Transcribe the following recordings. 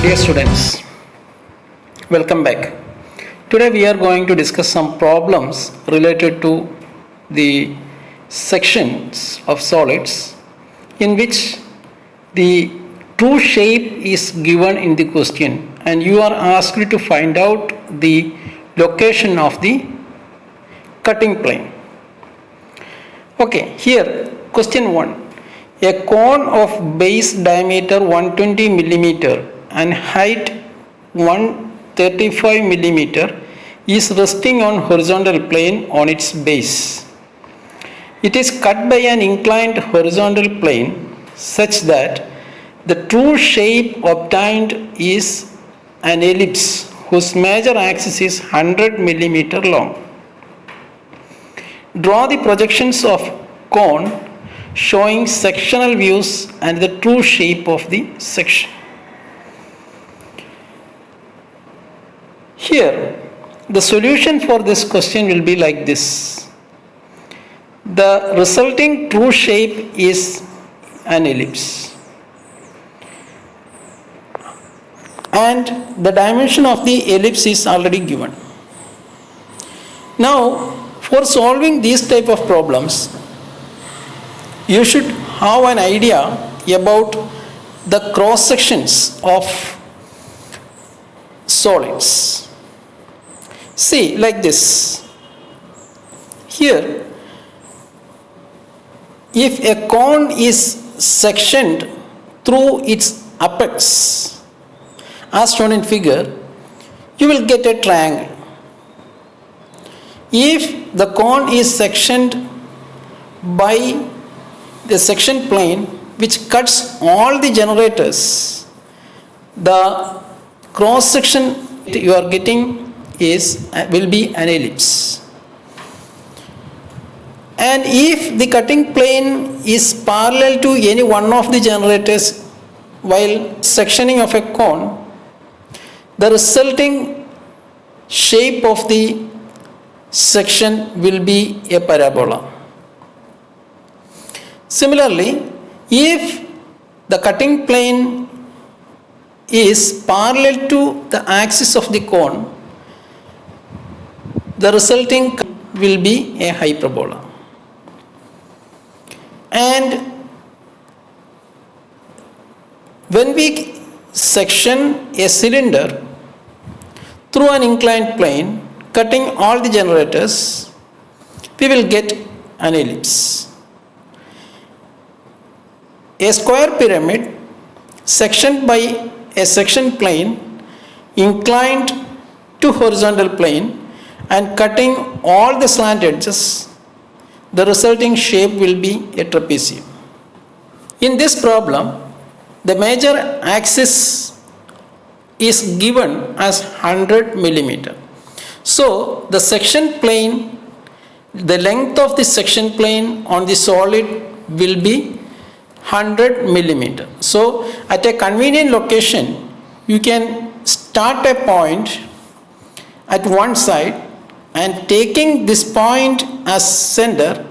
Dear students, welcome back. Today we are going to discuss some problems related to the sections of solids in which the true shape is given in the question and you are asked to find out the location of the cutting plane. Okay, here question 1. A cone of base diameter 120 millimeter and height 135 millimeter is resting on horizontal plane on its base. It is cut by an inclined horizontal plane such that the true shape obtained is an ellipse whose major axis is 100 millimeter long. Draw the projections of cone showing sectional views and the true shape of the section. Here, the solution for this question will be like this. The resulting true shape is an ellipse. And the dimension of the ellipse is already given. Now, for solving these type of problems, you should have an idea about the cross sections of solids. See, like this. Here, if a cone is sectioned through its apex, as shown in figure, you will get a triangle. If the cone is sectioned by the section plane which cuts all the generators, the cross section you are getting will be an ellipse. And if the cutting plane is parallel to any one of the generators while sectioning of a cone, the resulting shape of the section will be a parabola. Similarly, if the cutting plane is parallel to the axis of the cone, the resulting will be a hyperbola. And when we section a cylinder through an inclined plane, cutting all the generators, we will get an ellipse. A square pyramid sectioned by a section plane inclined to horizontal plane and cutting all the slant edges, the resulting shape will be a trapezium. In this problem, the major axis is given as 100 millimeter. So, the section plane, the length of the section plane on the solid will be 100 millimeter. So, at a convenient location, you can start a point at one side and taking this point as center,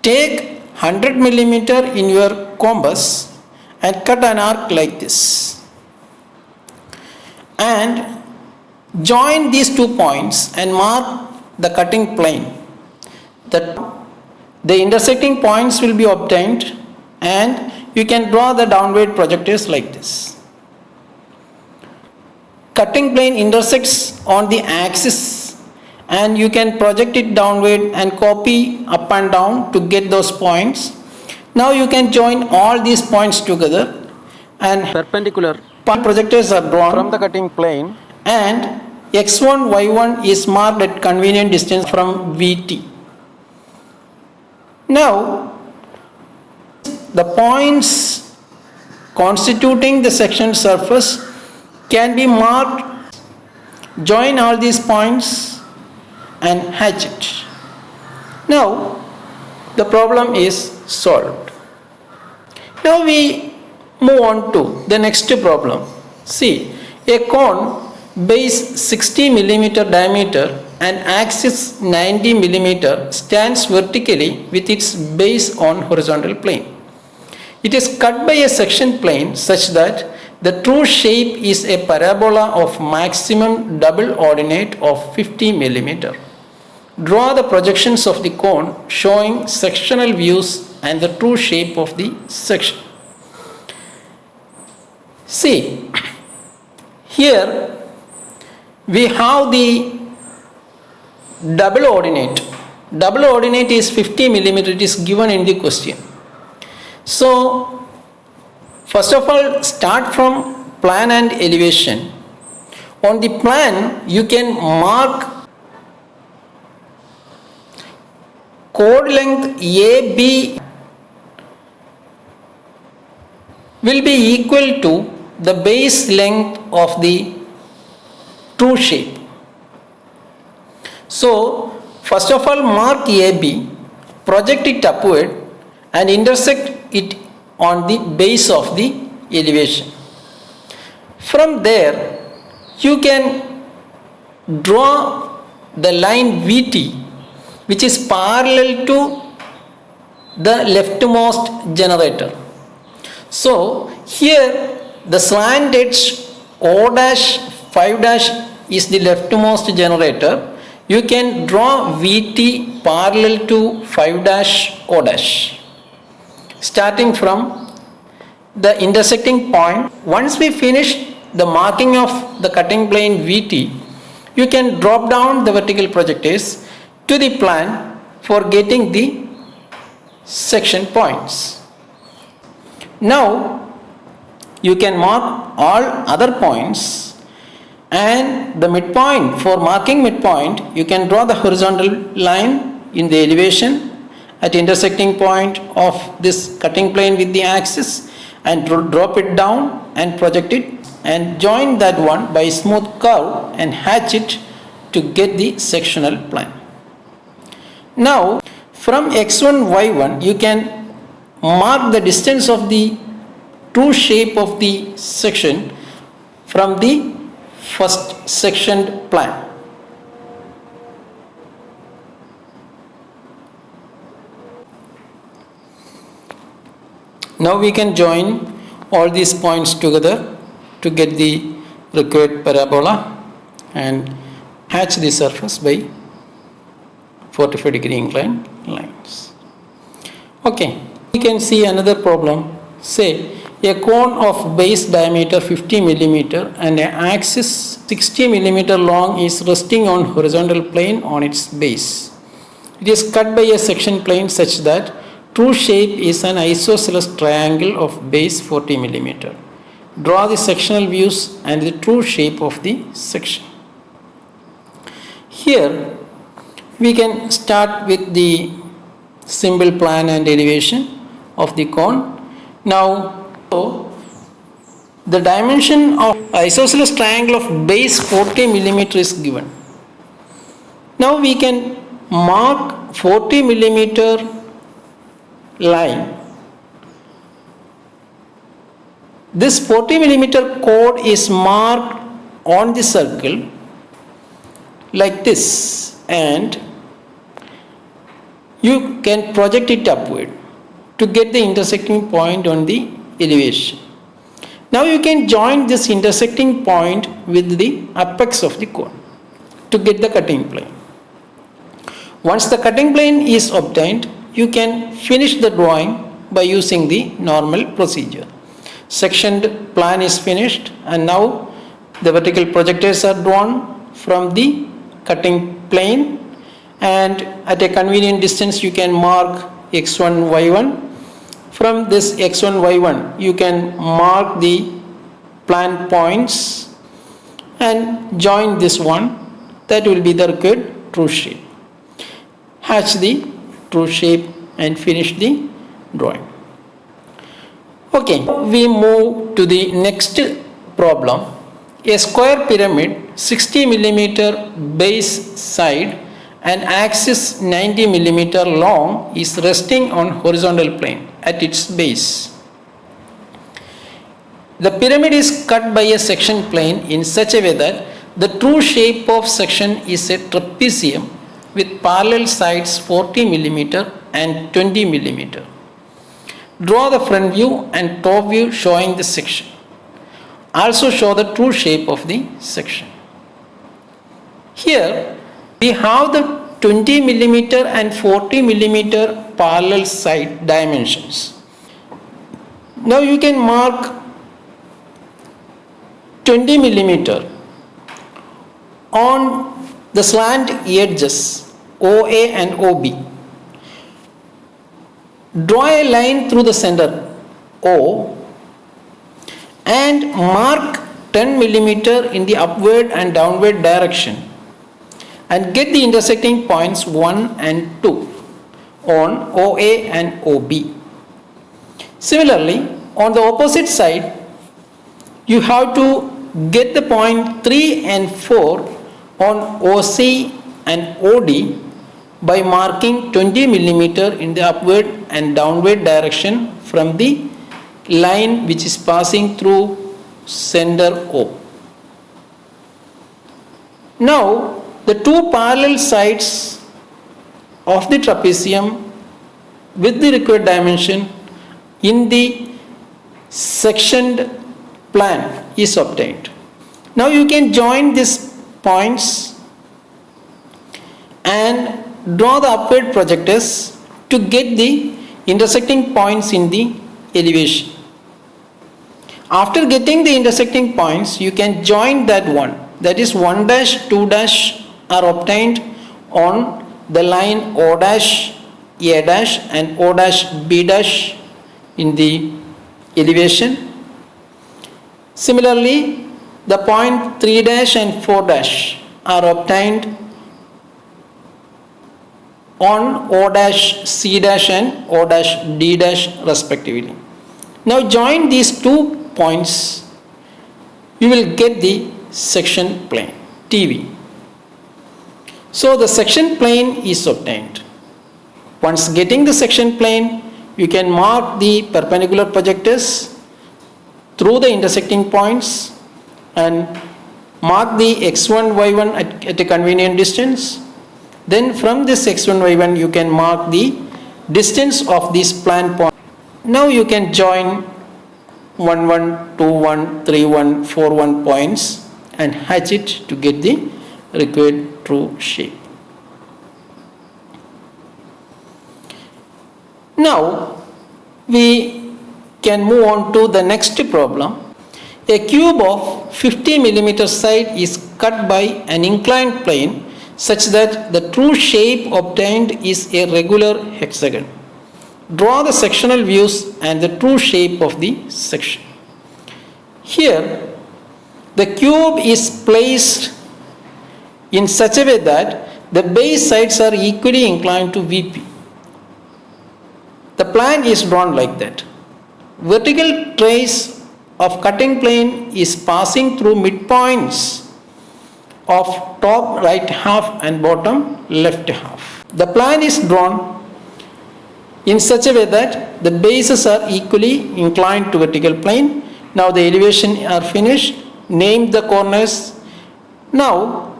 take 100 millimeter in your compass and cut an arc like this. And join these 2 points and mark the cutting plane. The intersecting points will be obtained and you can draw the downward projectors like this. Cutting plane intersects on the axis and you can project it downward and copy up and down to get those points. Now you can join all these points together and perpendicular projectors are drawn from the cutting plane and x1, y1 is marked at convenient distance from VT. Now, the points constituting the section surface can be marked. Join all these points and hatch it. Now, the problem is solved. Now we move on to the next problem. See, a cone base 60 millimeter diameter and axis 90 millimeter stands vertically with its base on horizontal plane. It is cut by a section plane such that The true shape is a parabola of maximum double ordinate of 50 millimeter. Draw the projections of the cone showing sectional views and the true shape of the section. See, here we have the double ordinate. Double ordinate is 50 millimeter. It is given in the question. So, first of all, start from plan and elevation. On the plan, you can mark chord length AB will be equal to the base length of the true shape. So, first of all, mark AB, project it upward and intersect it on the base of the elevation. From there, you can draw the line VT, which is parallel to the leftmost generator. So, here the slant edge O dash 5 dash is the leftmost generator. You can draw VT parallel to 5 dash O dash. Starting from the intersecting point, once we finish the marking of the cutting plane VT, you can drop down the vertical projectors to the plan for getting the section points. Now, you can mark all other points, and the midpoint, for marking midpoint, you can draw the horizontal line in the elevation at intersecting point of this cutting plane with the axis and drop it down and project it and join that one by smooth curve and hatch it to get the sectional plan. Now, from x1, y1, you can mark the distance of the true shape of the section from the first sectioned plan. Now we can join all these points together to get the required parabola and hatch the surface by 45-degree inclined lines. Okay, we can see another problem. Say a cone of base diameter 50 millimeter and an axis 60 millimeter long is resting on horizontal plane on its base. It is cut by a section plane such that true shape is an isosceles triangle of base 40 millimeter. Draw the sectional views and the true shape of the section. Here we can start with the simple plan and elevation of the cone. Now, the dimension of isosceles triangle of base 40 millimeter is given. Now we can mark 40 millimeter line. This 40 millimeter chord is marked on the circle like this, and you can project it upward to get the intersecting point on the elevation. Now you can join this intersecting point with the apex of the cone to get the cutting plane. Once the cutting plane is obtained, you can finish the drawing by using the normal procedure. Sectioned plan is finished, and now the vertical projectors are drawn from the cutting plane, and at a convenient distance you can mark x1, y1. From this x1, y1 you can mark the plan points and join this one. That will be the required true shape. Hatch the true shape and finish the drawing. Okay, we move to the next problem. A square pyramid 60 millimeter base side and axis 90 millimeter long is resting on horizontal plane at its base. The pyramid is cut by a section plane in such a way that the true shape of section is a trapezium with parallel sides 40 millimeter and 20 millimeter. Draw the front view and top view showing the section. also show the true shape of the section. Here we have the 20 millimeter and 40 millimeter parallel side dimensions. Now you can mark 20 millimeter on the slant edges OA and OB. Draw a line through the center O and mark 10 millimeter in the upward and downward direction and get the intersecting points 1 and 2 on OA and OB. Similarly, on the opposite side, you have to get the point 3 and 4 on OC and OD by marking 20 millimeter in the upward and downward direction from the line which is passing through center O. Now, the two parallel sides of the trapezium with the required dimension in the sectioned plan is obtained. Now you can join these points and draw the upward projectors to get the intersecting points in the elevation. After getting the intersecting points, you can join that one. That is 1 dash, 2 dash are obtained on the line O dash, A dash and O dash, B dash in the elevation. Similarly, the point 3 dash and 4 dash are obtained on O dash, C dash and O dash, D dash respectively. Now join these 2 points, you will get the section plane TV. So the section plane is obtained. Once getting the section plane, you can mark the perpendicular projectors through the intersecting points and mark the x1, y1 at a convenient distance. Then from this x1, y1 you can mark the distance of these plan points. Now you can join 1, 1, 2, 1, 3, 1, 4, 1 points and hatch it to get the required true shape. Now we can move on to the next problem. A cube of 50 millimeter side is cut by an inclined plane such that the true shape obtained is a regular hexagon. Draw the sectional views and the true shape of the section. Here, the cube is placed in such a way that the base sides are equally inclined to VP. The plan is drawn like that. Vertical trace of cutting plane is passing through midpoints of top right half and bottom left half. The plan is drawn in such a way that the bases are equally inclined to vertical plane. Now the elevation are finished. Name the corners. Now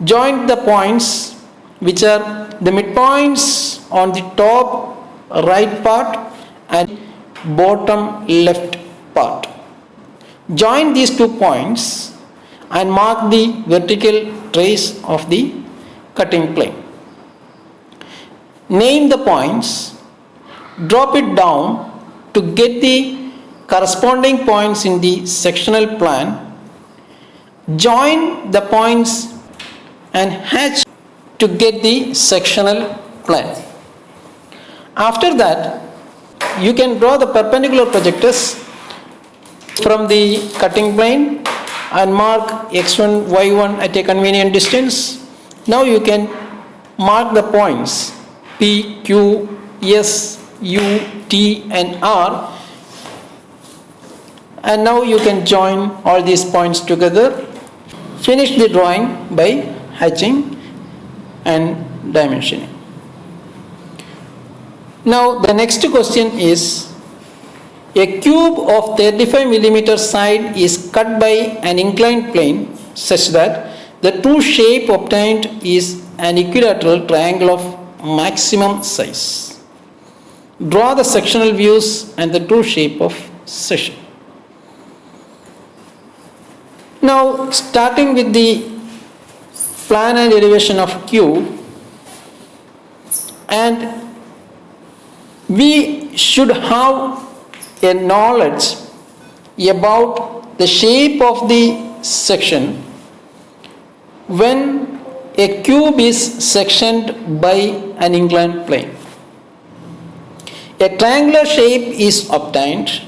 join the points which are the midpoints on the top right part and bottom left part. Join these 2 points and mark the vertical trace of the cutting plane. Name the points, drop it down to get the corresponding points in the sectional plan. Join the points and hatch to get the sectional plan. After that, you can draw the perpendicular projectors from the cutting plane and mark x1, y1 at a convenient distance. Now you can mark the points P, Q, S, U, T and R, and now you can join all these points together. Finish the drawing by hatching and dimensioning. Now the next question is, a cube of 35 millimeter side is cut by an inclined plane such that the true shape obtained is an equilateral triangle of maximum size. Draw the sectional views and the true shape of section. Now starting with the plan and elevation of Q, and we should have a knowledge about the shape of the section when a cube is sectioned by an inclined plane. A triangular shape is obtained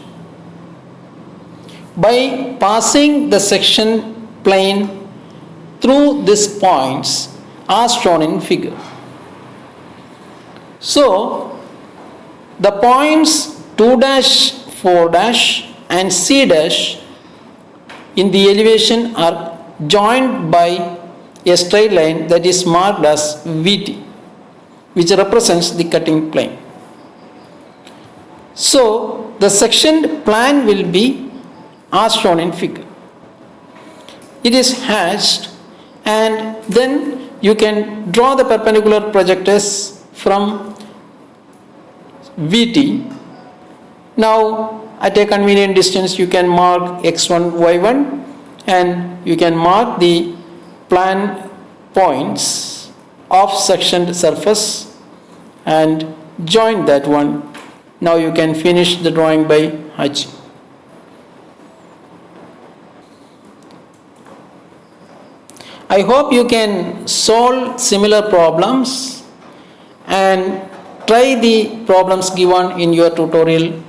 by passing the section plane through these points as shown in figure. So the points 2 dash, 4 dash and C dash in the elevation are joined by a straight line that is marked as VT, which represents the cutting plane. So the sectioned plan will be as shown in figure. It is hatched, and then you can draw the perpendicular projectors from VT. Now at a convenient distance you can mark x1, y1, and you can mark the plan points of sectioned surface and join that one. Now you can finish the drawing by hatching. I hope you can solve similar problems and try the problems given in your tutorial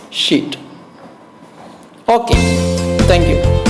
sheet. Okay, thank you.